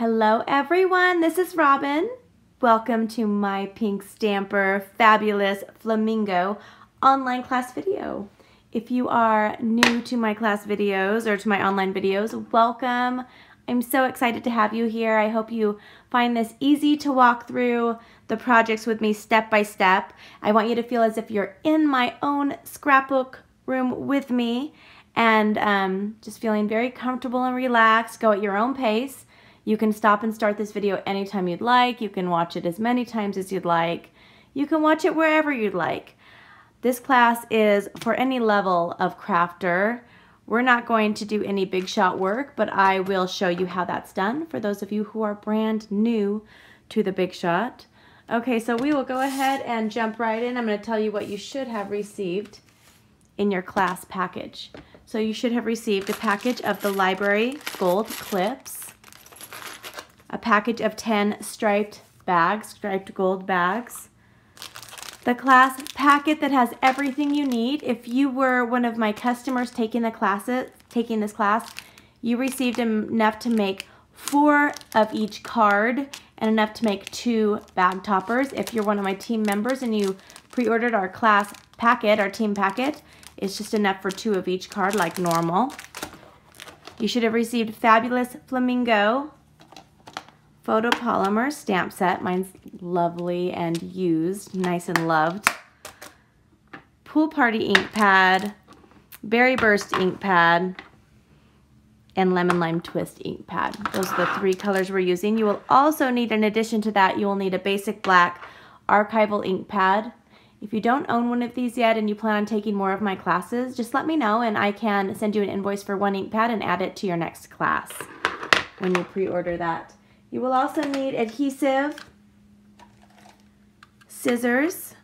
Hello everyone, this is Robyn. Welcome to my Pink Stamper Fabulous Flamingo online class video. If you are new to my class videos or to my online videos, welcome. I'm so excited to have you here. I hope you find this easy to walk through the projects with me step by step. I want you to feel as if you're in my own scrapbook room with me and just feeling very comfortable and relaxed. Go at your own pace. You can stop and start this video anytime you'd like. You can watch it as many times as you'd like. You can watch it wherever you'd like. This class is for any level of crafter. We're not going to do any big shot work, but I will show you how that's done for those of you who are brand new to the big shot. Okay, so we will go ahead and jump right in. I'm going to tell you what you should have received in your class package. So you should have received a package of the library gold clips, a package of 10 striped bags, striped gold bags, the class packet that has everything you need. If you were one of my customers taking this class, you received enough to make 4 of each card and enough to make 2 bag toppers. If you're one of my team members and you pre-ordered our class packet, our team packet, it's just enough for 2 of each card like normal. You should have received Fabulous Flamingo photopolymer stamp set. Mine's lovely and used, nice and loved. Pool Party ink pad, Berry Burst ink pad, and Lemon Lime Twist ink pad. Those are the 3 colors we're using. You will also need, in addition to that, you will need a basic black archival ink pad. If you don't own one of these yet and you plan on taking more of my classes, just let me know and I can send you an invoice for 1 ink pad and add it to your next class when you pre-order that. You will also need adhesive, scissors,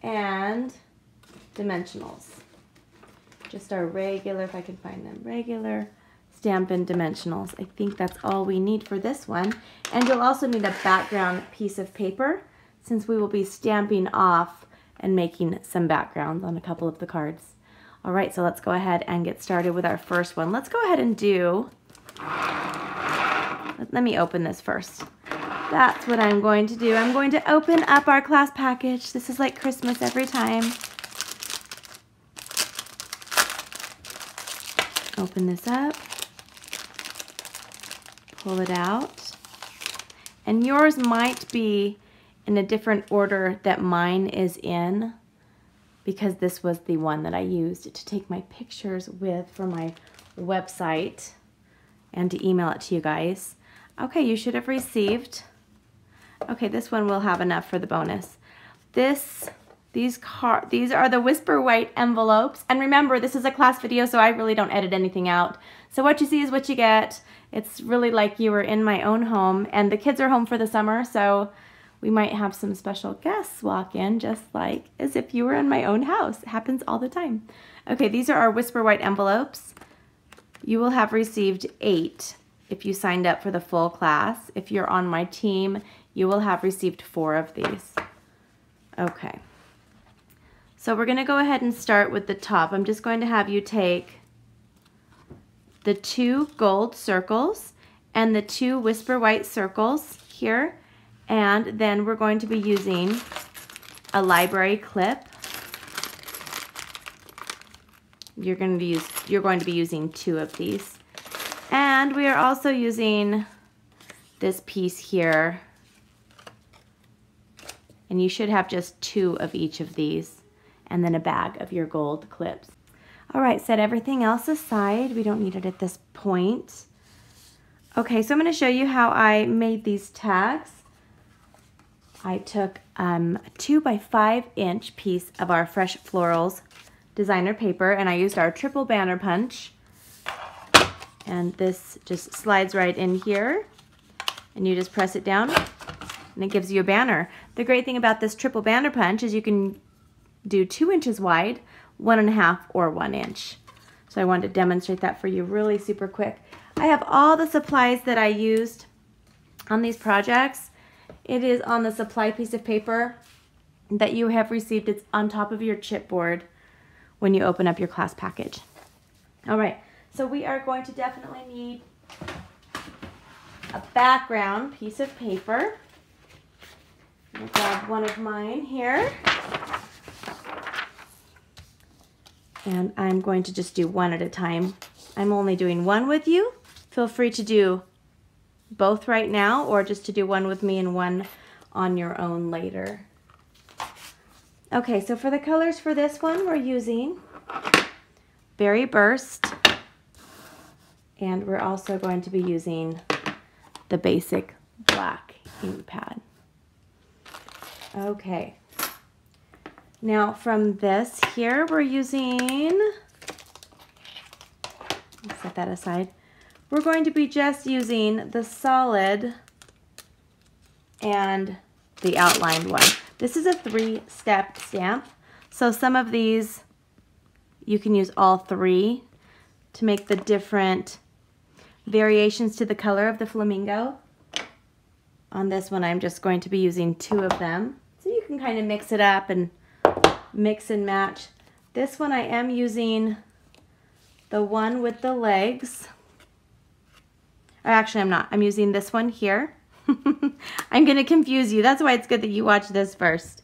and dimensionals. Just our regular, if I can find them, regular Stampin' dimensionals. I think that's all we need for this one. And you'll also need a background piece of paper since we will be stamping off and making some backgrounds on a couple of the cards. All right, so let's go ahead and get started with our first one. Let's go ahead and do... Let me open this first. That's what I'm going to do. I'm going to open up our class package. This is like Christmas every time. Open this up. Pull it out. And yours might be in a different order that mine is in because this was the one that I used to take my pictures with for my website and to email it to you guys. Okay, you should have received, okay, this one will have enough for the bonus. These are the Whisper White envelopes. And remember, this is a class video, so I really don't edit anything out. So what you see is what you get. It's really like you were in my own home, and the kids are home for the summer, so we might have some special guests walk in, just like as if you were in my own house. It happens all the time. Okay, these are our Whisper White envelopes. You will have received 8. If you signed up for the full class. If you're on my team, you will have received 4 of these. Okay. So we're going to go ahead and start with the top. I'm just going to have you take the 2 gold circles and the 2 Whisper White circles here, and then we're going to be using a library clip. You're going to be using 2 of these. And we are also using this piece here. And you should have just 2 of each of these. And then a bag of your gold clips. All right, set everything else aside. We don't need it at this point. Okay, so I'm going to show you how I made these tags. I took a 2x5" piece of our Fresh Florals designer paper, and I used our triple banner punch. And this just slides right in here, and you just press it down, and it gives you a banner. The great thing about this triple banner punch is you can do 2 inches wide, 1.5 or 1 inch. So I wanted to demonstrate that for you really super quick. I have all the supplies that I used on these projects. It is on the supply piece of paper that you have received. It's on top of your chipboard when you open up your class package. All right. So we are going to definitely need a background piece of paper. I'll grab one of mine here. And I'm going to just do one at a time. I'm only doing one with you. Feel free to do both right now, or just to do one with me and one on your own later. Okay, so for the colors for this one, we're using Berry Burst, and we're also going to be using the basic black ink pad. Okay, now from this here, we're using, let's set that aside. We're going to be just using the solid and the outlined one. This is a 3-step stamp, so some of these you can use all 3 to make the different variations to the color of the flamingo. On this one, I'm just going to be using 2 of them, so you can kind of mix it up and mix and match. This one I am using the one with the legs. Or actually, I'm not. I'm using this one here. I'm going to confuse you. That's why it's good that you watch this first.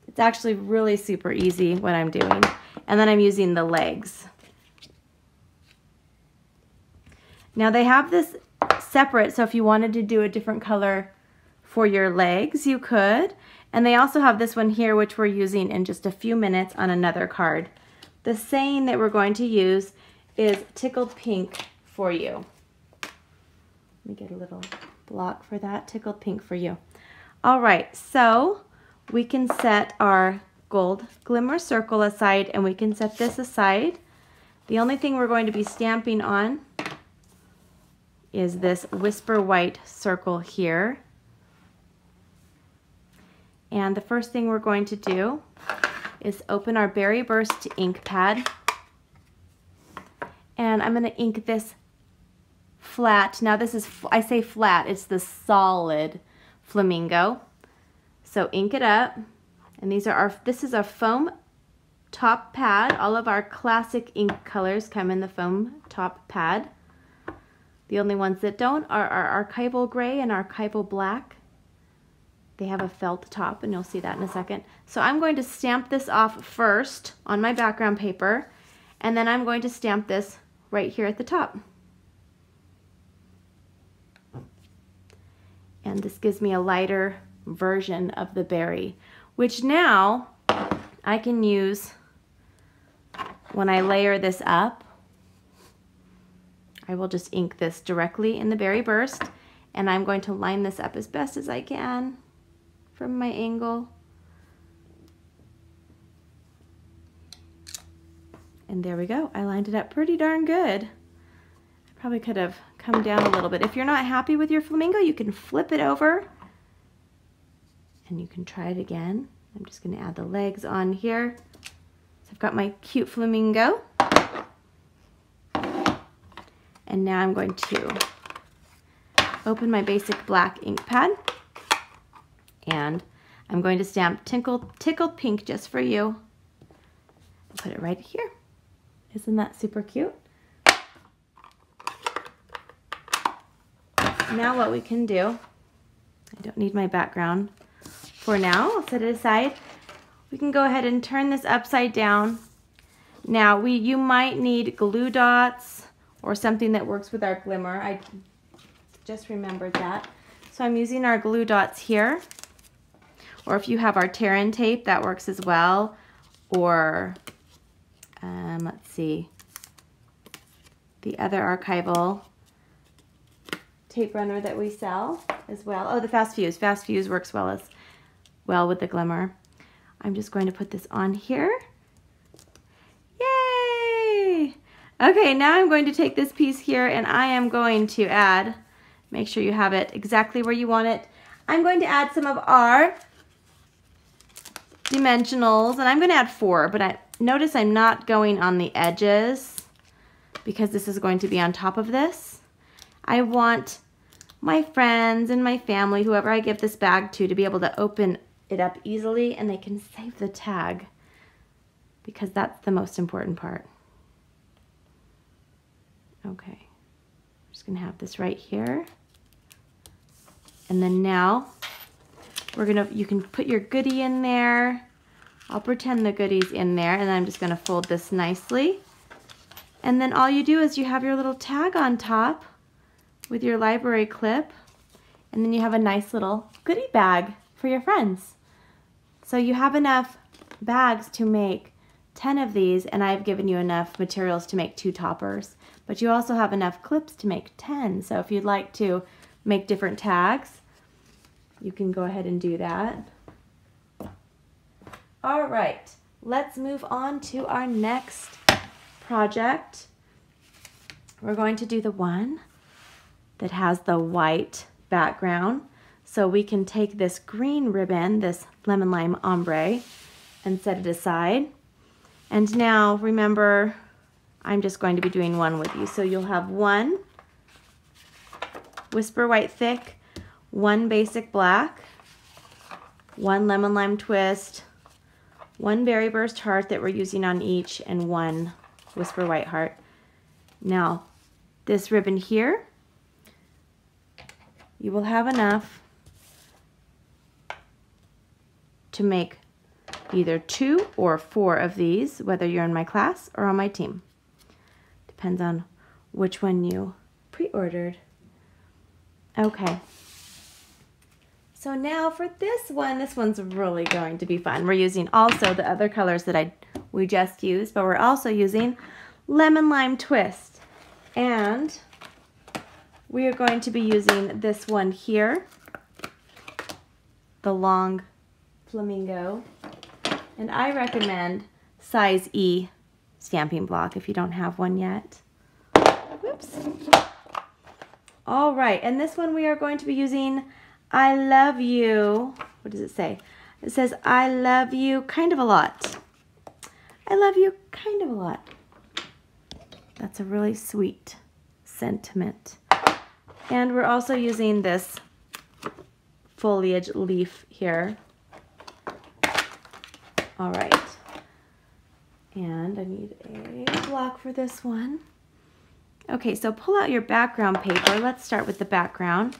It's actually really super easy what I'm doing. And then I'm using the legs. Now they have this separate, so if you wanted to do a different color for your legs, you could. And they also have this one here, which we're using in just a few minutes on another card. The saying that we're going to use is tickled pink for you. Let me get a little block for that. Tickled pink for you. All right, so we can set our gold glimmer circle aside, and we can set this aside. The only thing we're going to be stamping on is this whisper white circle here. And the first thing we're going to do is open our Berry Burst ink pad. And I'm going to ink this flat. Now this is, I say flat, it's the solid flamingo. So ink it up. And these are this is a foam top pad. All of our classic ink colors come in the foam top pad. The only ones that don't are our archival gray and archival black. They have a felt top, and you'll see that in a second. So I'm going to stamp this off first on my background paper, and then I'm going to stamp this right here at the top. And this gives me a lighter version of the berry, which now I can use when I layer this up. I will just ink this directly in the Berry Burst, and I'm going to line this up as best as I can from my angle. And there we go. I lined it up pretty darn good. I probably could have come down a little bit. If you're not happy with your flamingo, you can flip it over and you can try it again. I'm just going to add the legs on here. So I've got my cute flamingo. And now I'm going to open my basic black ink pad, and I'm going to stamp Tickled Pink just for you. Put it right here. Isn't that super cute? Now what we can do, I don't need my background for now, I'll set it aside. We can go ahead and turn this upside down. Now you might need glue dots or something that works with our glimmer. I just remembered that. So I'm using our glue dots here. Or if you have our tear-in tape, that works as well. Or, let's see, the other archival tape runner that we sell as well. Oh, the Fast Fuse. Fast Fuse works well with the glimmer. I'm just going to put this on here. Yay! Okay, now I'm going to take this piece here and I am going to add, make sure you have it exactly where you want it. I'm going to add some of our dimensionals, and I'm going to add 4, but notice I'm not going on the edges because this is going to be on top of this. I want my friends and my family, whoever I give this bag to be able to open it up easily, and they can save the tag because that's the most important part. Okay, I'm just going to have this right here. And then now you can put your goodie in there. I'll pretend the goodie's in there, and I'm just gonna fold this nicely. And then all you do is you have your little tag on top with your library clip, and then you have a nice little goodie bag for your friends. So you have enough bags to make 10 of these, and I've given you enough materials to make 2 toppers. But you also have enough clips to make 10. So if you'd like to make different tags, you can go ahead and do that. All right, let's move on to our next project. We're going to do the one that has the white background. So we can take this green ribbon, this lemon lime ombre, and set it aside. And now remember, I'm just going to be doing one with you. So you'll have one Whisper White Thick, one basic black, one lemon lime twist, one berry burst heart that we're using on each, and one Whisper White heart. Now, this ribbon here, you will have enough to make either 2 or 4 of these, whether you're in my class or on my team. Depends on which one you pre-ordered. Okay. So now for this one's really going to be fun. We're using also the other colors that we just used, but we're also using lemon lime twist. And we are going to be using this one here, the long Flamingo. And I recommend size E stamping block if you don't have one yet. Whoops. All right, and this one we are going to be using I love you. What does it say? It says, I love you kind of a lot. I love you kind of a lot. That's a really sweet sentiment. And we're also using this foliage leaf here. All right. And I need a block for this one. Okay, so pull out your background paper. Let's start with the background.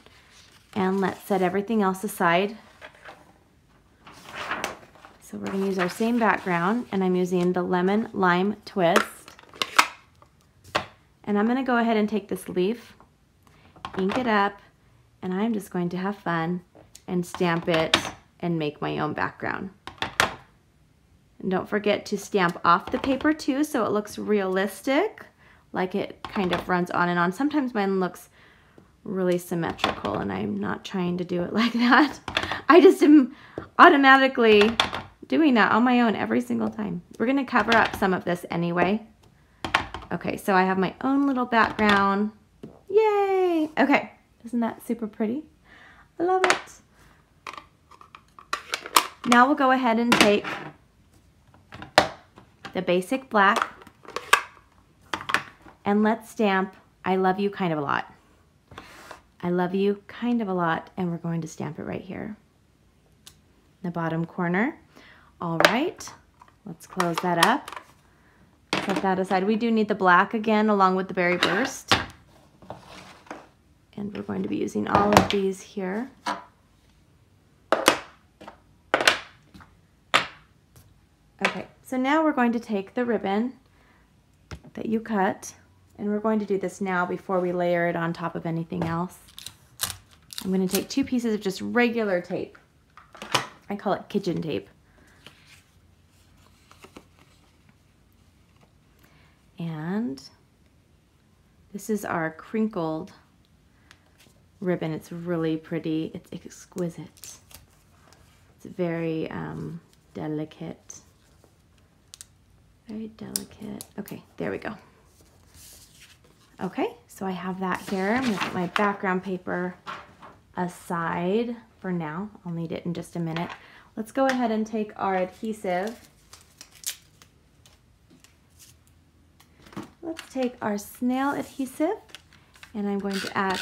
And let's set everything else aside. So we're going to use our same background, and I'm using the lemon lime twist. And I'm going to go ahead and take this leaf, ink it up, and I'm just going to have fun and stamp it and make my own background. And don't forget to stamp off the paper too, so it looks realistic, like it kind of runs on and on. Sometimes mine looks really symmetrical, and I'm not trying to do it like that. I just am automatically doing that on my own every single time. We're going to cover up some of this anyway. Okay, so I have my own little background. Yay! Okay, isn't that super pretty? I love it. Now we'll go ahead and take the basic black, and let's stamp I love you kind of a lot. I love you kind of a lot, and we're going to stamp it right here in the bottom corner. All right, let's close that up. Set that aside. We do need the black again along with the berry burst. And we're going to be using all of these here. Okay, so now we're going to take the ribbon that you cut, and we're going to do this now before we layer it on top of anything else. I'm going to take 2 pieces of just regular tape. I call it kitchen tape. And this is our crinkled ribbon. It's really pretty. It's exquisite. It's very delicate. Very delicate. Okay, there we go. Okay, so I have that here. I'm going to put my background paper aside for now. I'll need it in just a minute. Let's go ahead and take our adhesive. Let's take our snail adhesive, and I'm going to add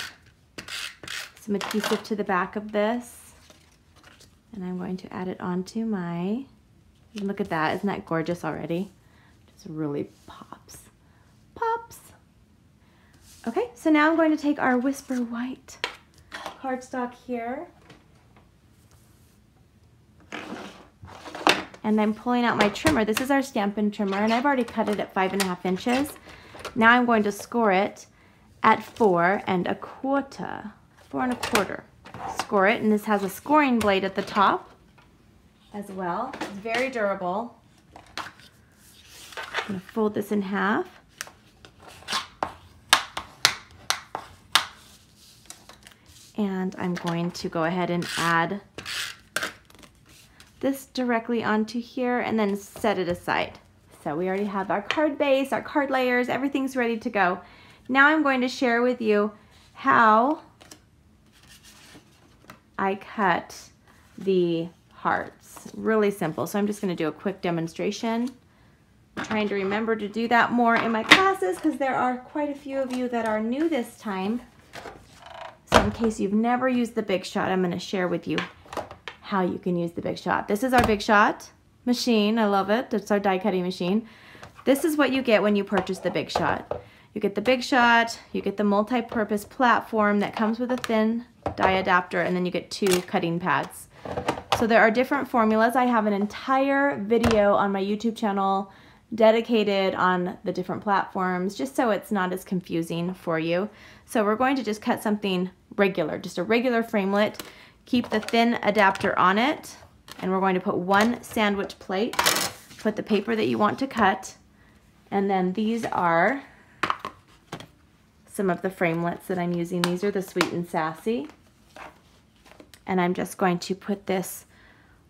some adhesive to the back of this, and I'm going to add it onto my, look at that, isn't that gorgeous already? Just really pops. Pops. Okay, so now I'm going to take our Whisper White cardstock here. And I'm pulling out my trimmer. This is our Stampin' trimmer, and I've already cut it at 5.5 inches. Now I'm going to score it at 4 1/4. 4 1/4. Score it, and this has a scoring blade at the top as well. It's very durable. I'm going to fold this in half. And I'm going to go ahead and add this directly onto here and then set it aside. So we already have our card base, our card layers, everything's ready to go. Now I'm going to share with you how I cut the hearts. Really simple. So I'm just going to do a quick demonstration. I'm trying to remember to do that more in my classes because there are quite a few of you that are new this time. So in case you've never used the Big Shot, I'm going to share with you how you can use the Big Shot. This is our Big Shot machine. I love it. It's our die cutting machine. This is what you get when you purchase the Big Shot. You get the Big Shot, you get the multi-purpose platform that comes with a thin die adapter, and then you get 2 cutting pads. So there are different formulas. I have an entire video on my YouTube channel dedicated on the different platforms, just so it's not as confusing for you. So we're going to just cut something regular, just a regular framelit. Keep the thin adapter on it, and we're going to put 1 sandwich plate, put the paper that you want to cut, and then these are some of the framelits that I'm using. These are the Sweet and Sassy, and I'm just going to put this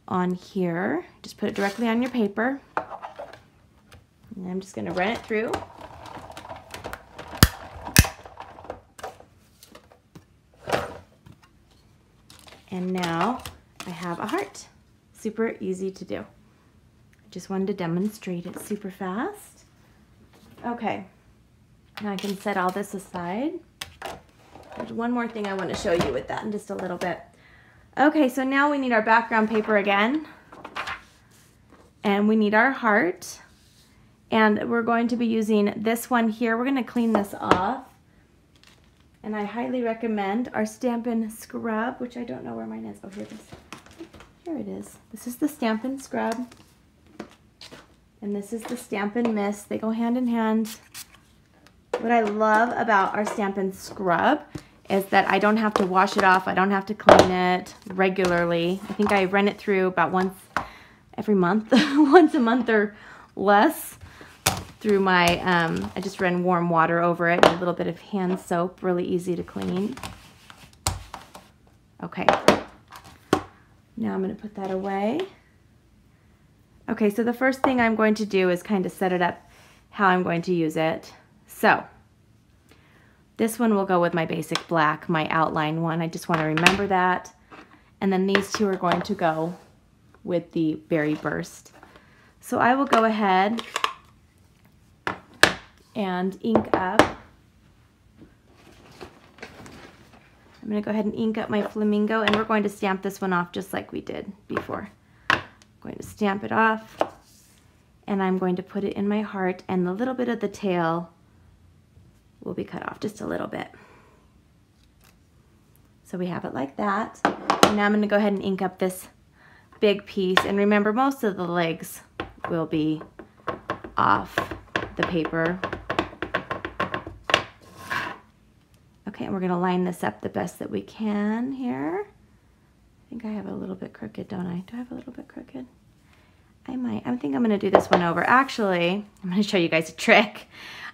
on here. Just put it directly on your paper, and I'm just going to run it through. And now I have a heart. Super easy to do. I just wanted to demonstrate it super fast. Okay, now I can set all this aside. There's one more thing I want to show you with that in just a little bit. Okay, so now we need our background paper again. And we need our heart. And we're going to be using this one here. We're going to clean this off. And I highly recommend our Stampin' Scrub, which I don't know where mine is. Oh, here it is. Here it is. This is the Stampin' Scrub. And this is the Stampin' Mist. They go hand in hand. What I love about our Stampin' Scrub is that I don't have to wash it off. I don't have to clean it regularly. I think I run it through about once every month, once a month or less. Through my, I just ran warm water over it and a little bit of hand soap, really easy to clean. Okay, now I'm going to put that away. Okay, so the first thing I'm going to do is kind of set it up how I'm going to use it. So, this one will go with my basic black, my outline one. I just want to remember that. And then these 2 are going to go with the Berry Burst. So I will go ahead and ink up. I'm going to go ahead and ink up my Flamingo, and we're going to stamp this one off just like we did before. I'm going to stamp it off, and I'm going to put it in my heart, and the little bit of the tail will be cut off, just a little bit. So we have it like that. And now I'm going to go ahead and ink up this big piece, and remember, most of the legs will be off the paper. Okay, and we're going to line this up the best that we can here. I think I have it a little bit crooked, don't I? Do I have a little bit crooked? I might. I think I'm going to do this one over. Actually, I'm going to show you guys a trick.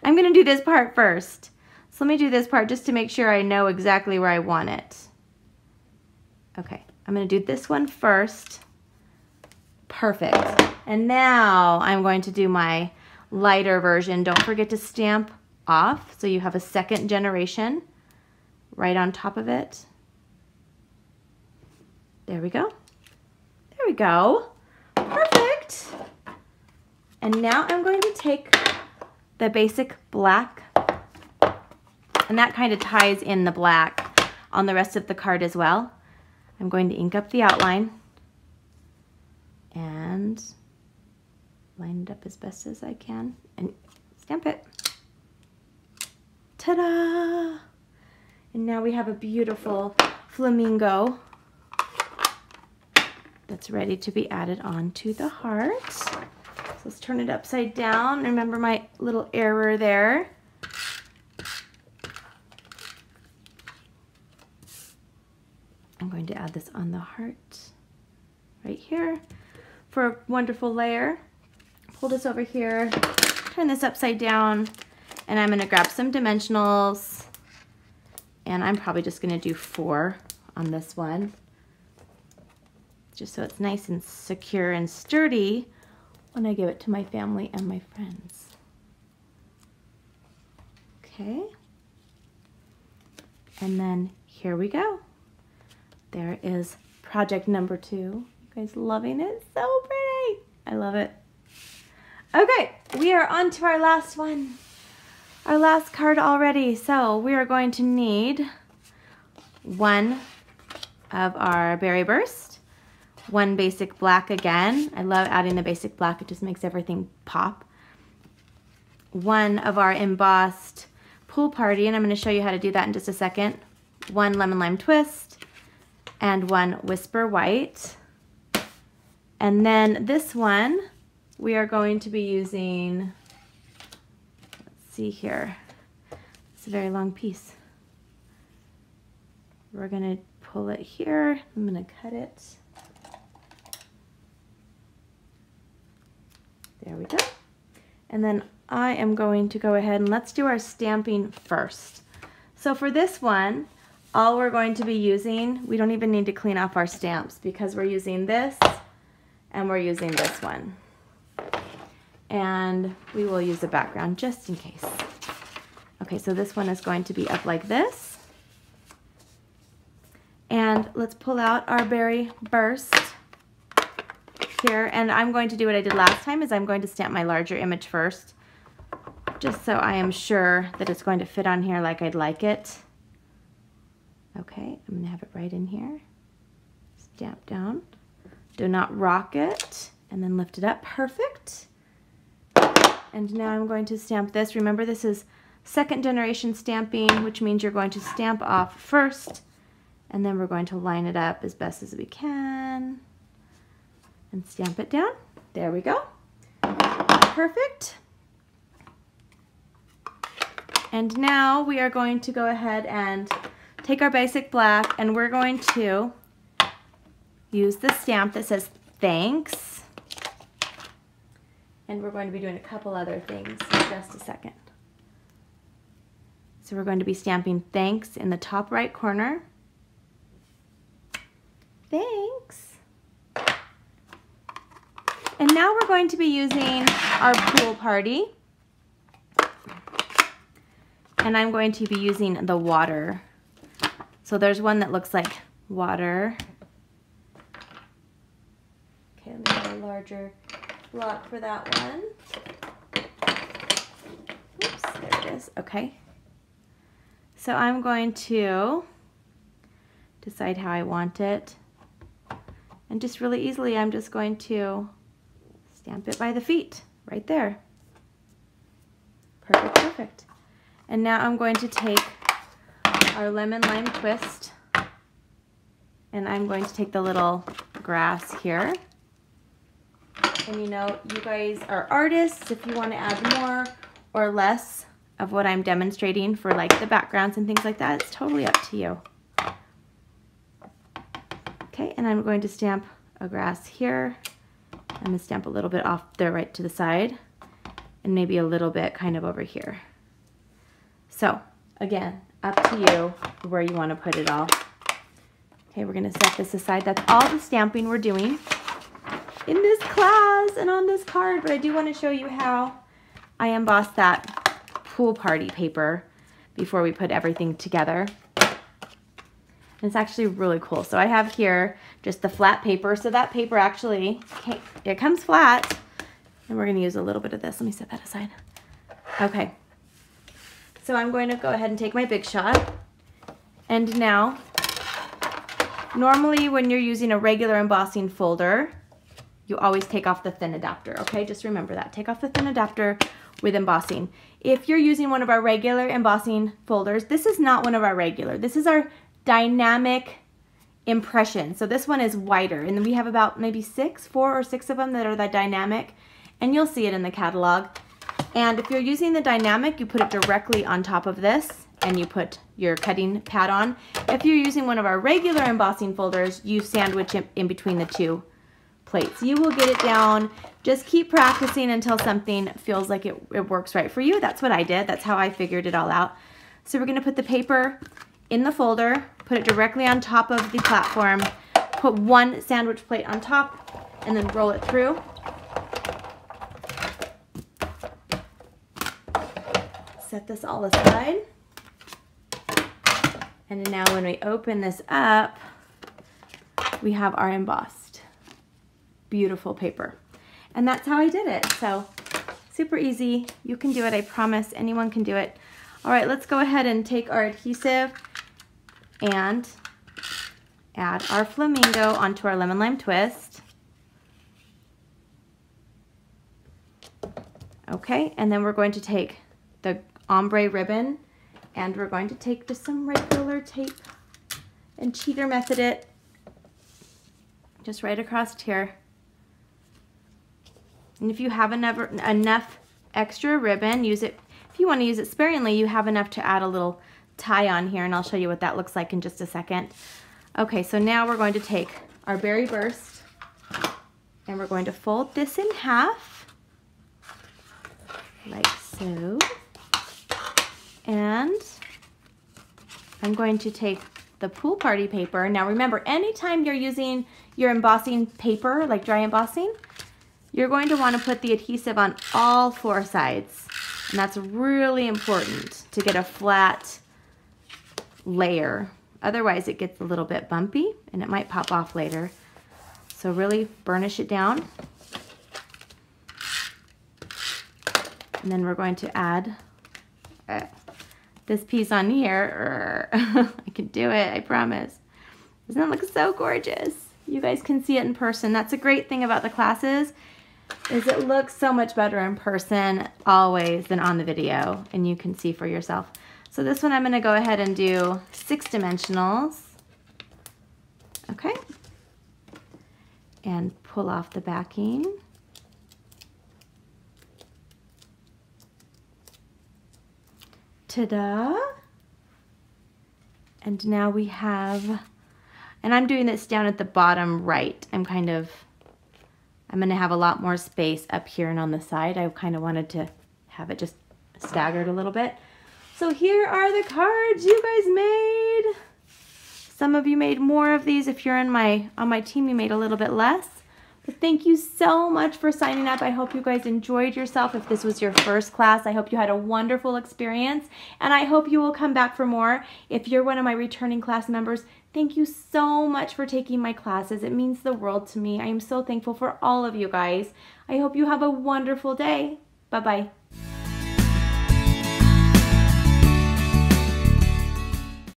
I'm going to do this part first. So let me do this part just to make sure I know exactly where I want it. Okay, I'm going to do this one first. Perfect. And now I'm going to do my lighter version. Don't forget to stamp off so you have a second generation right on top of it. There we go. There we go. Perfect. And now I'm going to take the basic black, and that kind of ties in the black on the rest of the card as well. I'm going to ink up the outline and line it up as best as I can and stamp it. Ta-da! And now we have a beautiful flamingo that's ready to be added onto the heart. So let's turn it upside down. Remember my little error there. I'm going to add this on the heart right here for a wonderful layer. Pull this over here, turn this upside down, and I'm going to grab some dimensionals, and I'm probably just going to do 4 on this one, just so it's nice and secure and sturdy when I give it to my family and my friends. Okay, and then here we go. There is project number 2. You guys loving it? So pretty. I love it. Okay, we are on to our last one. Our last card already. So we are going to need one of our Berry Burst, one basic black again. I love adding the basic black. It just makes everything pop. One of our embossed Pool Party, and I'm going to show you how to do that in just a second. One Lemon Lime Twist, and one Whisper White. And then this one, we are going to be using, let's see here, it's a very long piece. We're gonna pull it here, I'm gonna cut it. There we go. And then I am going to go ahead and let's do our stamping first. So for this one, all we're going to be using, we don't even need to clean off our stamps because we're using this and we're using this one. And we will use a background just in case. Okay, so this one is going to be up like this. And let's pull out our Berry Burst here. And I'm going to do what I did last time, is I'm going to stamp my larger image first, just so I am sure that it's going to fit on here like I'd like it. Okay, I'm gonna have it right in here. Stamp down. Do not rock it, and then lift it up. Perfect. And now I'm going to stamp this. Remember, this is 2nd generation stamping, which means you're going to stamp off first, and then we're going to line it up as best as we can and stamp it down. There we go. Perfect. And now we are going to go ahead and take our basic black, and we're going to use the stamp that says thanks. And we're going to be doing a couple other things in just a second. So we're going to be stamping thanks in the top right corner. Thanks. And now we're going to be using our Pool Party. And I'm going to be using the water. So there's one that looks like water. Okay, let me get a larger block for that one. Oops, there it is. Okay. So I'm going to decide how I want it. And just really easily, I'm just going to stamp it by the feet, right there. Perfect, perfect. And now I'm going to take our Lemon Lime Twist, and I'm going to take the little grass here. And you know, you guys are artists. If you want to add more or less of what I'm demonstrating for like the backgrounds and things like that, it's totally up to you. Okay, and I'm going to stamp a grass here. I'm going to stamp a little bit off there right to the side, and maybe a little bit kind of over here. So again, up to you where you want to put it all. Okay, we're going to set this aside. That's all the stamping we're doing in this class and on this card, but I do want to show you how I embossed that Pool Party paper before we put everything together. And it's actually really cool. So I have here just the flat paper. So that paper actually, it comes flat, and we're going to use a little bit of this. Let me set that aside. Okay. So I'm going to go ahead and take my Big Shot. And now, normally when you're using a regular embossing folder, you always take off the thin adapter, okay? Just remember that. Take off the thin adapter with embossing. If you're using one of our regular embossing folders, this is not one of our regular. This is our dynamic impression. So this one is whiter, and then we have about maybe 4 or 6 of them that are the dynamic, and you'll see it in the catalog. And if you're using the dynamic, you put it directly on top of this, and you put your cutting pad on. If you're using one of our regular embossing folders, you sandwich it in between the 2 plates. You will get it down. Just keep practicing until something feels like it works right for you. That's what I did. That's how I figured it all out. So we're going to put the paper in the folder, put it directly on top of the platform, put 1 sandwich plate on top, and then roll it through. Set this all aside. And now when we open this up, we have our embossed, beautiful paper. And that's how I did it. So super easy. You can do it, I promise. Anyone can do it. All right, let's go ahead and take our adhesive and add our flamingo onto our lemon lime twist. Okay, and then we're going to take the ombre ribbon, and we're going to take just some regular tape and cheater method it just right across here. And if you have enough extra ribbon, use it. If you want to use it sparingly, you have enough to add a little tie on here, and I'll show you what that looks like in just a second. Okay, so now we're going to take our berry burst, and we're going to fold this in half, like so. And I'm going to take the pool party paper. Now remember, anytime you're using your embossing paper, like dry embossing, you're going to want to put the adhesive on all 4 sides. And that's really important to get a flat layer. Otherwise it gets a little bit bumpy and it might pop off later. So really burnish it down. And then we're going to add this piece on here. I can do it, I promise. Doesn't that look so gorgeous? You guys can see it in person. That's a great thing about the classes, is it looks so much better in person always than on the video, and you can see for yourself. So this one I'm going to go ahead and do 6 dimensionals. Okay. And pull off the backing. Ta-da! And now we have, and I'm doing this down at the bottom right. I'm going to have a lot more space up here and on the side. I kind of wanted to have it just staggered a little bit. So here are the cards you guys made. Some of you made more of these. If you're on my team, you made a little bit less. But thank you so much for signing up. I hope you guys enjoyed yourself. If this was your first class, I hope you had a wonderful experience, and I hope you will come back for more. If you're one of my returning class members, thank you so much for taking my classes. It means the world to me. I am so thankful for all of you guys. I hope you have a wonderful day. Bye-bye.